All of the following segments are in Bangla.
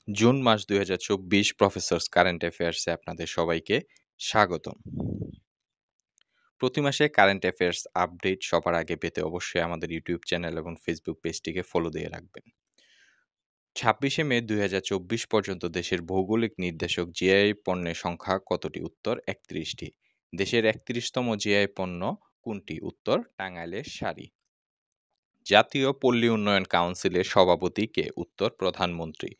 জুন মাস ২০২৪ প্রফেসরস কারেন্ট অ্যাফেয়ার্সে আপনাদের সবাইকে স্বাগতম। প্রতি মাসে কারেন্ট অ্যাফেয়ার্স আপডেট সবার আগে পেতে অবশ্যই আমাদের ইউটিউব চ্যানেল এবং ফেসবুক পেজটিকে ফলো দিয়ে রাখবেন। ২৬শে মে ২০২৪ পর্যন্ত দেশের ভৌগোলিক নির্দেশক জিআই পণ্যের সংখ্যা কতটি? উত্তর ৩১টি। দেশের ৩১তম জিআই পণ্য কোনটি? উত্তর টাঙ্গাইলের শাড়ি। জাতীয় পল্লী উন্নয়ন কাউন্সিলের সভাপতি কে? উত্তর প্রধানমন্ত্রী।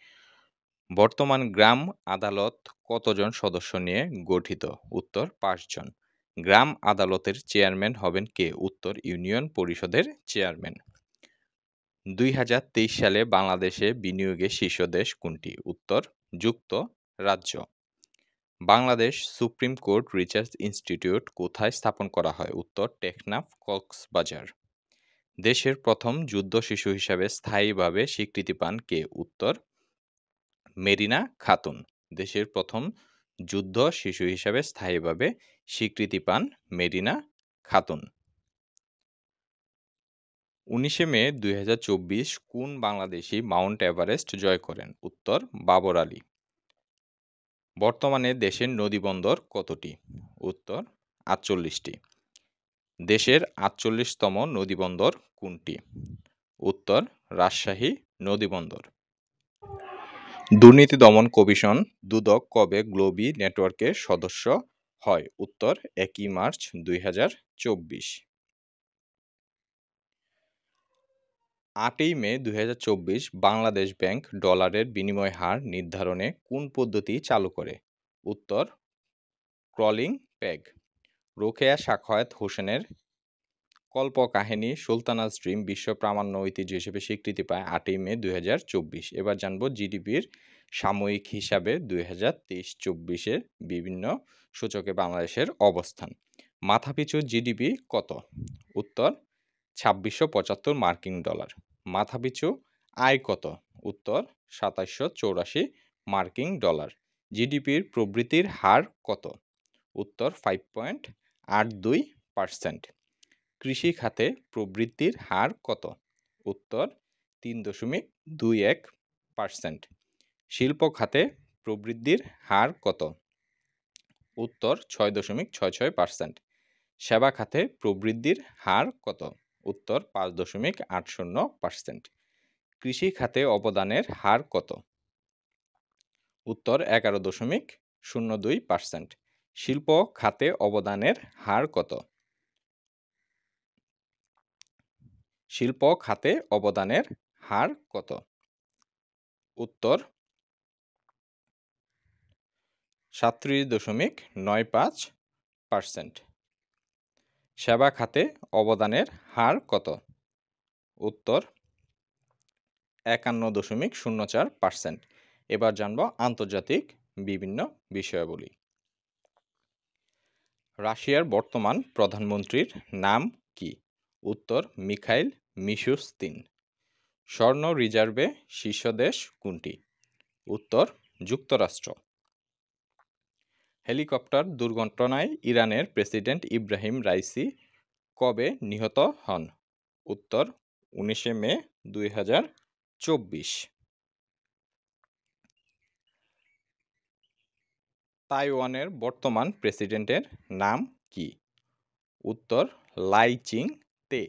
বর্তমান গ্রাম আদালত কতজন সদস্য নিয়ে গঠিত? উত্তর ৫ জন। গ্রাম আদালতের চেয়ারম্যান হবেন কে? উত্তর ইউনিয়ন পরিষদের চেয়ারম্যান। ২০২৩ সালে বাংলাদেশে বিনিয়োগে শীর্ষ দেশ কোনটি? উত্তর যুক্তরাজ্য। Bangladesh supreme court research institute কোথায় স্থাপন করা হয়? উত্তর টেকনাফ, কক্সবাজার। দেশের প্রথম যুদ্ধ শিশু হিসাবে স্থায়ীভাবে স্বীকৃতি পান কে? উত্তর মেরিনা খাতুন। দেশের প্রথম যুদ্ধ শিশু হিসাবে স্থায়ীভাবে স্বীকৃতি পান মেরিনা খাতুন। ১৯শে মে ২০২৪ কোন বাংলাদেশি মাউন্ট এভারেস্ট জয় করেন? উত্তর বাবর আলী। বর্তমানে দেশের নদীবন্দর কতটি? উত্তর ৪৮টি। দেশের ৪৮তম নদীবন্দর কোনটি? উত্তর রাজশাহী নদীবন্দর। দুর্নীতি দমন কমিশন দুদক কবে গ্লোবি নেটওয়ার্কের সদস্য হয়? উত্তর ১ মার্চ ২০২৪। ৮ মে ২০২৪ বাংলাদেশ ব্যাংক ডলারের বিনিময় হার নির্ধারণে কোন পদ্ধতি চালু করে? উত্তর ক্রলিং পেগ। রোকেয়া সাখাওয়াত হোসেনের কল্পকাহিনী সুলতানা'স ড্রিম বিশ্ব প্রামাণ্য ঐতিহ্য হিসেবে স্বীকৃতি পায় ৮ মে ২০২৪। এবার জানব জিডিপির সাময়িক হিসাবে ২০২৩-২৪-এর বিভিন্ন সূচকে বাংলাদেশের অবস্থান। মাথাপিছু জিডিপি কত? উত্তর ২৬৭৫ মার্কিন ডলার। মাথাপিছু আয় কত? উত্তর ২৭৮৪ মার্কিন ডলার। জিডিপির প্রবৃদ্ধির হার কত? উত্তর 5.82%। কৃষি খাতে প্রবৃদ্ধির হার কত? উত্তর ৩.21%। শিল্প খাতে প্রবৃদ্ধির হার কত? উত্তর ৬.৬৬%। সেবা খাতে প্রবৃদ্ধির হার কত? উত্তর ৫.৮০%। কৃষি খাতে অবদানের হার কত? উত্তর 11.02%। শিল্প খাতে অবদানের হার কত? শিল্প খাতে অবদানের হার কত? উত্তর 37.95%। সেবা খাতে অবদানের হার কত? উত্তর 51.04%। এবার জানব আন্তর্জাতিক বিভিন্ন বিষয়াবলী। রাশিয়ার বর্তমান প্রধানমন্ত্রীর নাম কি? উত্তর মিখাইল মিশুস্তিন। স্বর্ণ রিজার্ভে শীর্ষ দেশ কোনটি? উত্তর যুক্তরাষ্ট্র। হেলিকপ্টার দুর্ঘটনায় ইরানের প্রেসিডেন্ট ইব্রাহিম রাইসি কবে নিহত হন? উত্তর ১৯শে মে ২০২৪। তাইওয়ানের বর্তমান প্রেসিডেন্টের নাম কি? উত্তর লাই চিং-তে।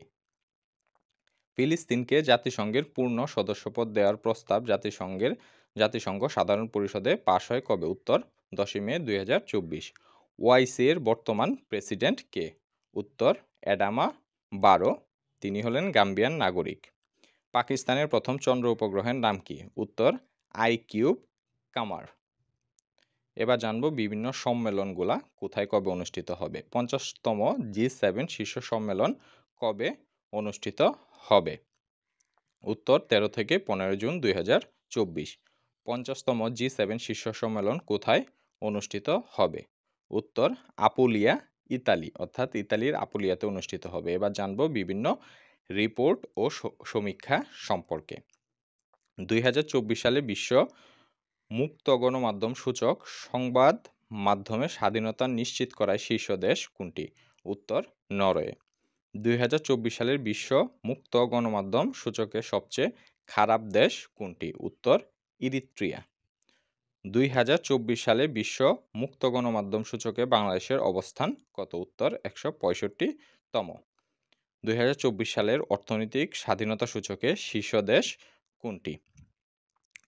ফিলিস্তিনকে জাতিসংঘের পূর্ণ সদস্যপদ দেওয়ার প্রস্তাব জাতিসংঘ সাধারণ পরিষদে পাশ হয় কবে? উত্তর ১০ মে ২০২৪। ওআইসি এর বর্তমান প্রেসিডেন্ট কে? উত্তর অ্যাডামা বারো। তিনি হলেন গাম্বিয়ান নাগরিক। পাকিস্তানের প্রথম চন্দ্র উপগ্রহের নাম কি? উত্তর আইকিউব কামার। এবার জানবো বিভিন্ন সম্মেলনগুলা কোথায় কবে অনুষ্ঠিত হবে। ৫০তম জি7 শীর্ষ সম্মেলন কবে অনুষ্ঠিত হবে? উত্তর ১৩ থেকে ১৫ জুন ২০২৪। ৫০তম জি7 শীর্ষ সম্মেলন কোথায় অনুষ্ঠিত হবে? উত্তর আপুলিয়া, ইতালি, অর্থাৎ ইতালির আপুলিয়াতে অনুষ্ঠিত হবে। এবার জানবো বিভিন্ন রিপোর্ট ও সমীক্ষা সম্পর্কে। ২০২৪ সালে বিশ্ব মুক্ত গণমাধ্যম সূচক সংবাদ মাধ্যমে স্বাধীনতা নিশ্চিত করায় শীর্ষ দেশ কোনটি? উত্তর নরওয়ে। ২০২৪ সালের বিশ্ব মুক্ত গণমাধ্যম সূচকে সবচেয়ে খারাপ দেশ কোনটি? উত্তর ইরিত্রিয়া। 2024 সালে বিশ্ব মুক্ত গণমাধ্যম সূচকে বাংলাদেশের অবস্থান কত? উত্তর 165তম। 2024 সালের অর্থনৈতিক স্বাধীনতা সূচকে শীর্ষ দেশ কোনটি?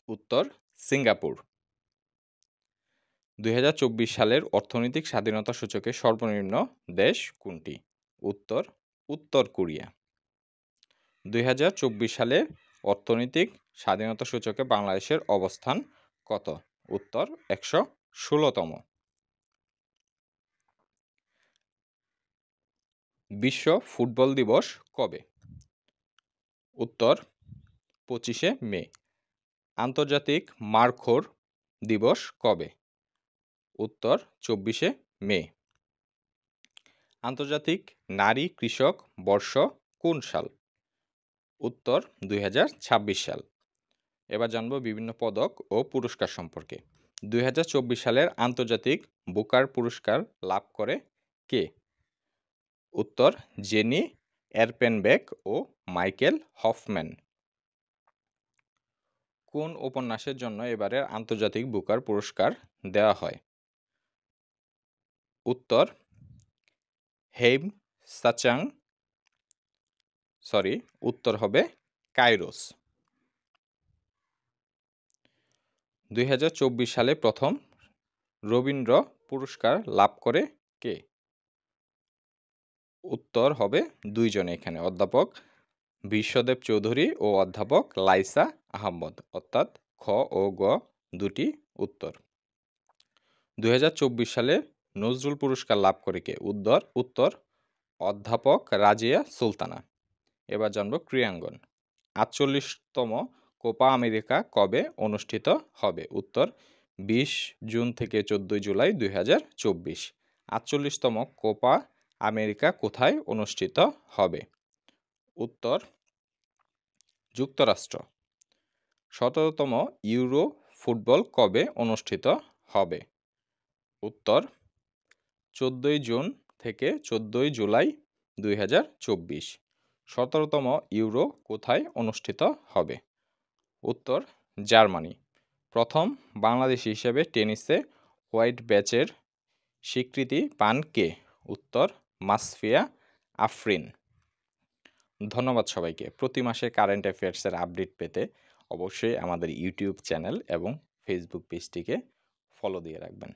উত্তর সিঙ্গাপুর। 2024 সালের অর্থনৈতিক স্বাধীনতা সূচকে সর্বনিম্ন দেশ কোনটি? উত্তর উত্তর কোরিয়া। 2024 সালের অর্থনৈতিক স্বাধীনতা সূচকে বাংলাদেশের অবস্থান কত? উত্তর 116তম। বিশ্ব ফুটবল দিবস কবে? উত্তর 25শে মে। আন্তর্জাতিক মারখোর দিবস কবে? উত্তর 24শে মে। আন্তর্জাতিক নারী কৃষক বর্ষ কোন সাল? উত্তর 2026 সাল। এবার জানব বিভিন্ন পদক ও পুরস্কার সম্পর্কে। 2024 সালের আন্তর্জাতিক বুকার পুরস্কার লাভ করে কে? উত্তর জেনি এরপেনবেক ও মাইকেল হফম্যান। কোন উপন্যাসের জন্য এবারের আন্তর্জাতিক বুকার পুরস্কার দেওয়া হয়? উত্তর হেইম সাচাং উত্তর হবে কাইরোস। 2024 সালে প্রথম রবীন্দ্র পুরস্কার লাভ করে কে? উত্তর হবে দুইজনে এখানে, অধ্যাপক বিশ্বদেব চৌধুরী ও অধ্যাপক লাইসা আহমদ, অর্থাৎ খ ও গ দুটি উত্তর। 2024 সালে নজরুল পুরস্কার লাভ করে কে? উত্তর অধ্যাপক রাজিয়া সুলতানা। এবার জানব ক্রীড়াঙ্গন। 48তম কোপা আমেরিকা কবে অনুষ্ঠিত হবে? উত্তর 20 জুন থেকে 14 জুলাই 2024। 48তম কোপা আমেরিকা কোথায় অনুষ্ঠিত হবে? উত্তর যুক্তরাষ্ট্র। 17তম ইউরো ফুটবল কবে অনুষ্ঠিত হবে? উত্তর 14 জুন থেকে 14 জুলাই 2024। 17তম ইউরো কোথায় অনুষ্ঠিত হবে? উত্তর জার্মানি। প্রথম বাংলাদেশী হিসেবে টেনিসে হোয়াইট ব্যাচের স্বীকৃতি পান কে? উত্তর মাসফিয়া আফরিন। ধন্যবাদ সবাইকে। প্রতি মাসে কারেন্ট অ্যাফেয়ার্সের আপডেট পেতে অবশ্যই আমাদের ইউটিউব চ্যানেল এবং ফেসবুক পেজটিকে ফলো দিয়ে রাখবেন।